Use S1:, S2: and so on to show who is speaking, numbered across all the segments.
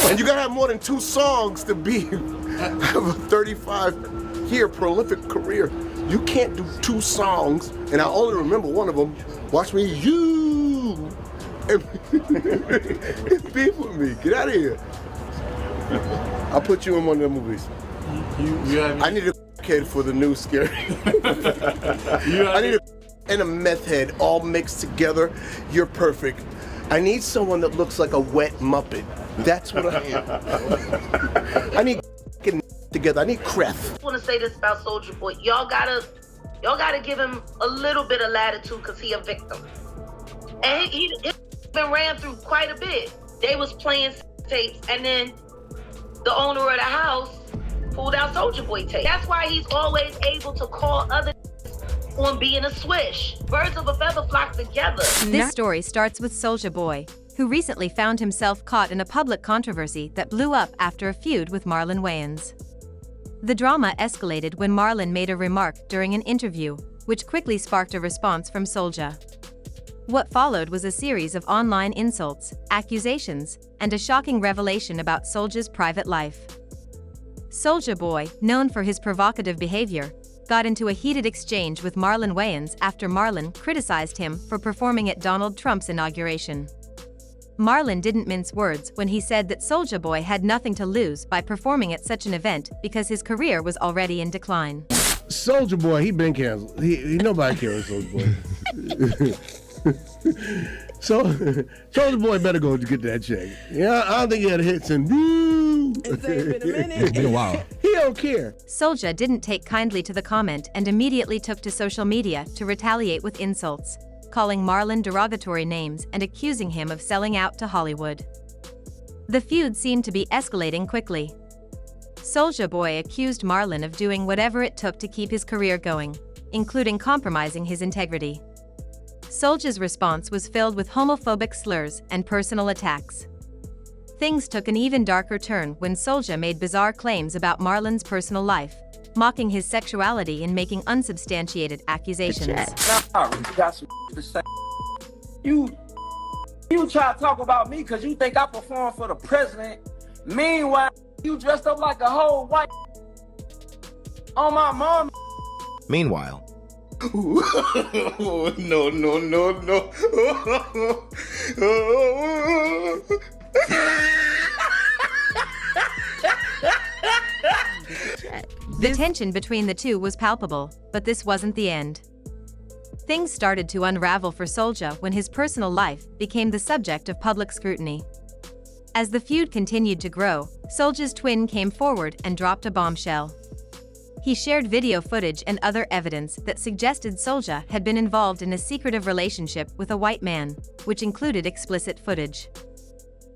S1: And you gotta have more than 2 songs to have a 35-year prolific career. You can't do 2 songs, and I only remember one of them. Watch me, you, and beef with me. Get out of here. I'll put you in one of the movies. I need a kid for the new Scary. I need a meth head all mixed together. You're perfect. I need someone that looks like a wet Muppet. That's what I am. I need together. I need cref.
S2: I want to say this about Soulja Boy. Y'all gotta give him a little bit of latitude because he a victim. And he been ran through quite a bit. They was playing tapes, and then the owner of the house pulled out Soulja Boy tape. That's why he's always able to call other on being a swish. Birds of a feather flock together.
S3: This story starts with Soulja Boy, who recently found himself caught in a public controversy that blew up after a feud with Marlon Wayans. The drama escalated when Marlon made a remark during an interview, which quickly sparked a response from Soulja. What followed was a series of online insults, accusations, and a shocking revelation about Soulja's private life. Soulja Boy, known for his provocative behavior, got into a heated exchange with Marlon Wayans after Marlon criticized him for performing at Donald Trump's inauguration. Marlon didn't mince words when he said that Soulja Boy had nothing to lose by performing at such an event because his career was already in decline.
S1: Soulja Boy, he been canceled. Nobody cares Soulja Boy. So Soulja Boy better go get that check. Yeah, I don't think he had hits and
S4: It's been a minute.
S5: It's been a while.
S1: He don't care.
S3: Soulja didn't take kindly to the comment and immediately took to social media to retaliate with insults, calling Marlon derogatory names and accusing him of selling out to Hollywood. The feud seemed to be escalating quickly. Soulja Boy accused Marlon of doing whatever it took to keep his career going, including compromising his integrity. Soulja's response was filled with homophobic slurs and personal attacks. Things took an even darker turn when Soulja made bizarre claims about Marlon's personal life, mocking his sexuality and making unsubstantiated accusations.
S6: Nah, you got some to say. You try to talk about me because you think I perform for the president. Meanwhile, you dressed up like a whole white on my mom.
S5: Meanwhile,
S1: No.
S3: The tension between the two was palpable, but this wasn't the end. Things started to unravel for Soulja when his personal life became the subject of public scrutiny. As the feud continued to grow, Soulja's twin came forward and dropped a bombshell. He shared video footage and other evidence that suggested Soulja had been involved in a secretive relationship with a white man, which included explicit footage.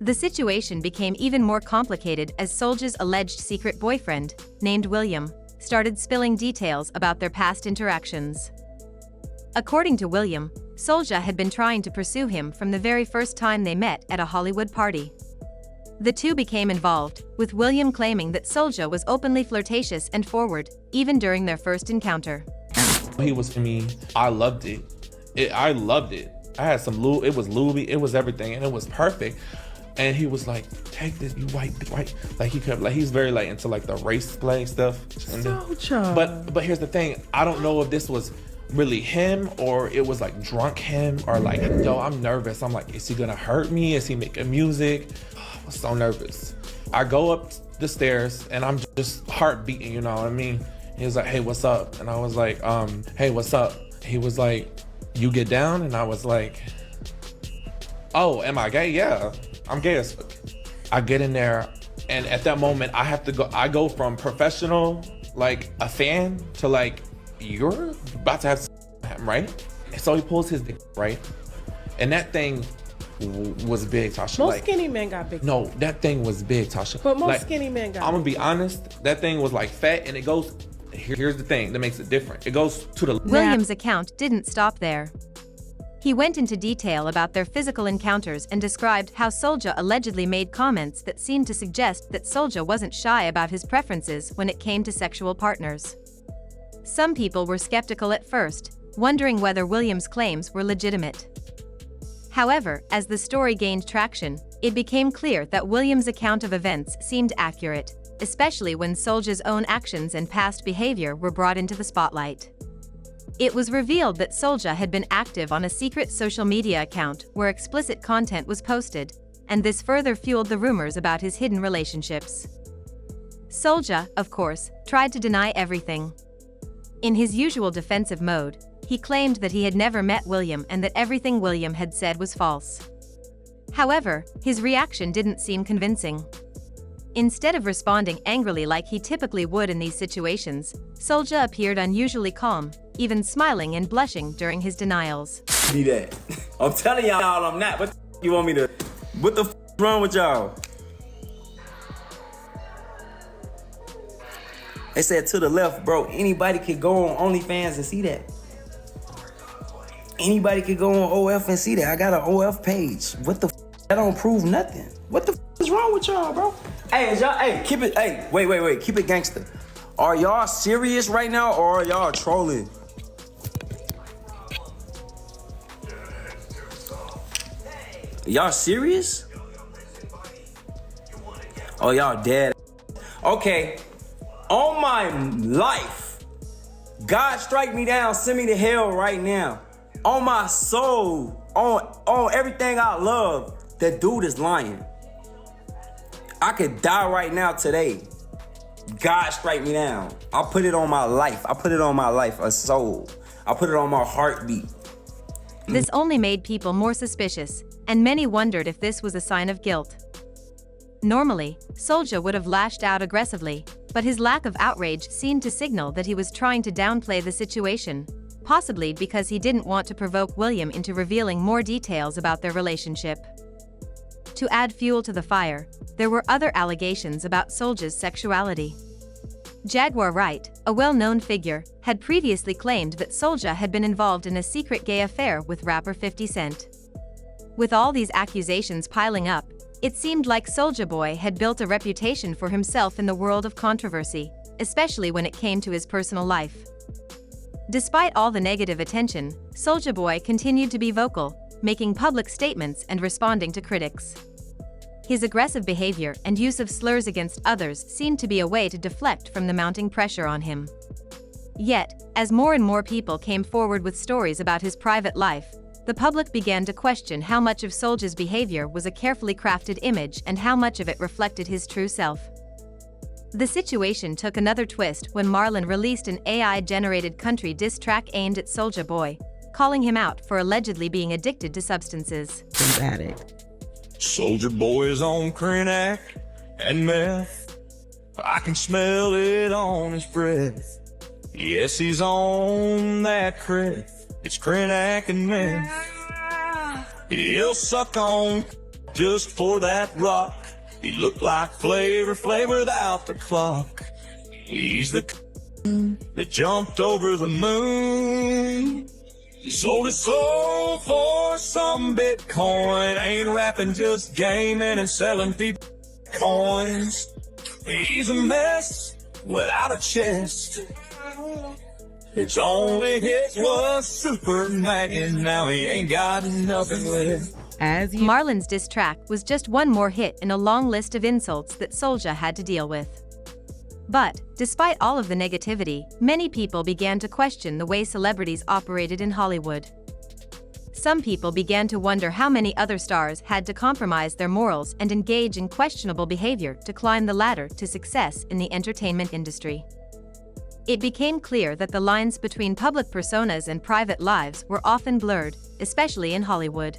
S3: The situation became even more complicated as Soulja's alleged secret boyfriend, named William, started spilling details about their past interactions. According to William, Soulja had been trying to pursue him from the very first time they met at a Hollywood party. The two became involved, with William claiming that Soulja was openly flirtatious and forward, even during their first encounter.
S7: He was for me. I loved it. I loved it. I had some Louis, it was Louis, it was everything, and it was perfect. And he was like, take this, you white. Like he kept, like he's very like into like the race playing stuff. And
S4: Soulja.
S7: But here's the thing, I don't know if this was really him or it was like drunk him or like, yo, I'm nervous. I'm like, is he gonna hurt me? Is he making music? I was so nervous. I go up the stairs and I'm just heart beating, you know what I mean? He was like, hey, what's up? And I was like, hey, what's up? He was like, you get down? And I was like, oh, am I gay? Yeah, I'm gay as fuck. I get in there and at that moment I go from professional, like a fan, to like, you're about to have him, right? And so he pulls his dick, right? And that thing was big, Tasha.
S4: Most
S7: like,
S4: skinny men got big.
S7: No, that thing was big, Tasha.
S4: But most
S7: like,
S4: skinny men got
S7: I'm gonna
S4: big.
S7: be honest, that thing was like fat and it goes, here's the thing that makes it different. It goes to the...
S3: William's account didn't stop there. He went into detail about their physical encounters and described how Soulja allegedly made comments that seemed to suggest that Soulja wasn't shy about his preferences when it came to sexual partners. Some people were skeptical at first, wondering whether William's claims were legitimate. However, as the story gained traction, it became clear that William's account of events seemed accurate, especially when Soulja's own actions and past behavior were brought into the spotlight. It was revealed that Soulja had been active on a secret social media account where explicit content was posted, and this further fueled the rumors about his hidden relationships. Soulja, of course, tried to deny everything. In his usual defensive mode, he claimed that he had never met William and that everything William had said was false. However, his reaction didn't seem convincing. Instead of responding angrily like he typically would in these situations, Soulja appeared unusually calm, even smiling and blushing during his denials.
S5: Be that. I'm telling y'all I'm not. What the you want me to... What the wrong with y'all? They said to the left, bro, anybody could go on OnlyFans and see that. Anybody could go on OF and see that. I got an OF page. What the that don't prove nothing. What the is wrong with y'all, bro? Hey, y'all, hey, keep it, hey, wait, keep it gangster. Are y'all serious right now or are y'all trolling? Y'all serious? Oh, y'all dead. Okay, on my life, God strike me down, send me to hell right now. On my soul, on everything I love, that dude is lying. I could die right now today. God strike me down. I put it on my life. I put it on my life, a soul. I put it on my heartbeat.
S3: This only made people more suspicious, and many wondered if this was a sign of guilt. Normally, Soulja would have lashed out aggressively, but his lack of outrage seemed to signal that he was trying to downplay the situation, possibly because he didn't want to provoke William into revealing more details about their relationship. To add fuel to the fire, there were other allegations about Soulja's sexuality. Jaguar Wright, a well-known figure, had previously claimed that Soulja had been involved in a secret gay affair with rapper 50 Cent. With all these accusations piling up, it seemed like Soulja Boy had built a reputation for himself in the world of controversy, especially when it came to his personal life. Despite all the negative attention, Soulja Boy continued to be vocal, making public statements and responding to critics. His aggressive behavior and use of slurs against others seemed to be a way to deflect from the mounting pressure on him. Yet, as more and more people came forward with stories about his private life, the public began to question how much of Soulja's behavior was a carefully crafted image and how much of it reflected his true self. The situation took another twist when Marlon released an AI-generated country diss track aimed at Soulja Boy, calling him out for allegedly being addicted to substances.
S4: Dramatic.
S8: Soulja Boy is on Krenak and meth. I can smell it on his breath. Yes, he's on that crit. It's Krenak and meth. He'll suck on just for that rock. He looked like Flavor without the clock. He's the that jumped over the moon. He sold his soul for some Bitcoin. Ain't rapping, just gaming and selling people coins. He's a mess without a chest. His only hit was Superman. Now he ain't got nothing left.
S3: Marlon's diss track was just one more hit in a long list of insults that Soulja had to deal with. But, despite all of the negativity, many people began to question the way celebrities operated in Hollywood. Some people began to wonder how many other stars had to compromise their morals and engage in questionable behavior to climb the ladder to success in the entertainment industry. It became clear that the lines between public personas and private lives were often blurred, especially in Hollywood.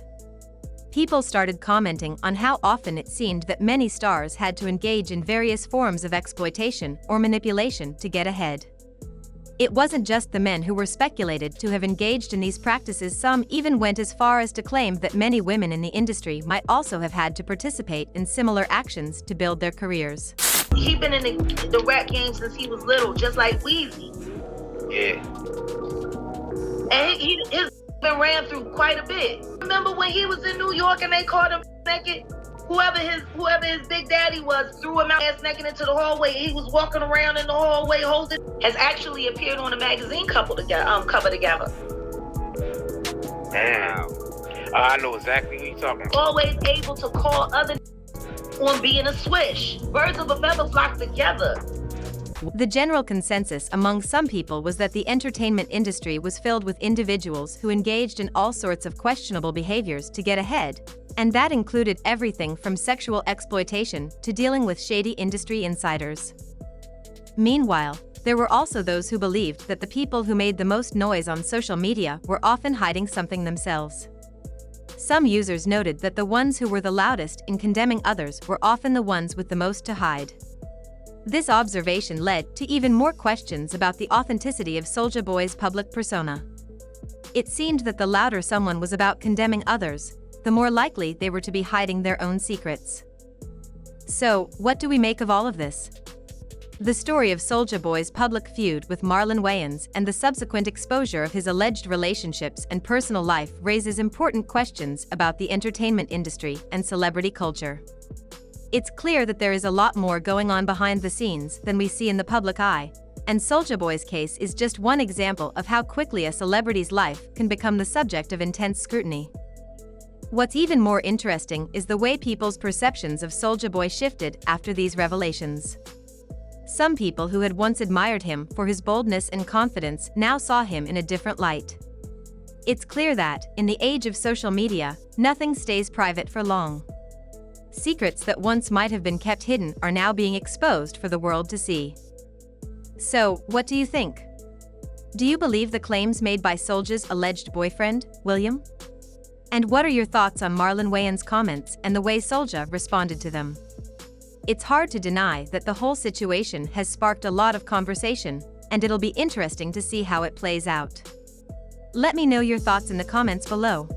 S3: People started commenting on how often it seemed that many stars had to engage in various forms of exploitation or manipulation to get ahead. It wasn't just the men who were speculated to have engaged in these practices. Some even went as far as to claim that many women in the industry might also have had to participate in similar actions to build their careers.
S2: He been in the rap game since he was little, just like Weezy.
S5: Yeah.
S2: And his been ran through quite a bit. Remember when he was in New York and they caught him naked? Whoever his big daddy was threw him out ass naked into the hallway. He was walking around in the hallway holding. Has actually appeared on a magazine cover together.
S5: Damn.
S9: I know exactly what you're talking about.
S2: Always able to call other on being a swish. Birds of a feather flock together.
S3: The general consensus among some people was that the entertainment industry was filled with individuals who engaged in all sorts of questionable behaviors to get ahead, and that included everything from sexual exploitation to dealing with shady industry insiders. Meanwhile, there were also those who believed that the people who made the most noise on social media were often hiding something themselves. Some users noted that the ones who were the loudest in condemning others were often the ones with the most to hide. This observation led to even more questions about the authenticity of Soulja Boy's public persona. It seemed that the louder someone was about condemning others, the more likely they were to be hiding their own secrets. So, what do we make of all of this? The story of Soulja Boy's public feud with Marlon Wayans and the subsequent exposure of his alleged relationships and personal life raises important questions about the entertainment industry and celebrity culture. It's clear that there is a lot more going on behind the scenes than we see in the public eye, and Soulja Boy's case is just one example of how quickly a celebrity's life can become the subject of intense scrutiny. What's even more interesting is the way people's perceptions of Soulja Boy shifted after these revelations. Some people who had once admired him for his boldness and confidence now saw him in a different light. It's clear that, in the age of social media, nothing stays private for long. Secrets that once might have been kept hidden are now being exposed for the world to see. So, what do you think? Do you believe the claims made by Soulja's alleged boyfriend, William? And what are your thoughts on Marlon Wayans' comments and the way Soulja responded to them? It's hard to deny that the whole situation has sparked a lot of conversation, and it'll be interesting to see how it plays out. Let me know your thoughts in the comments below.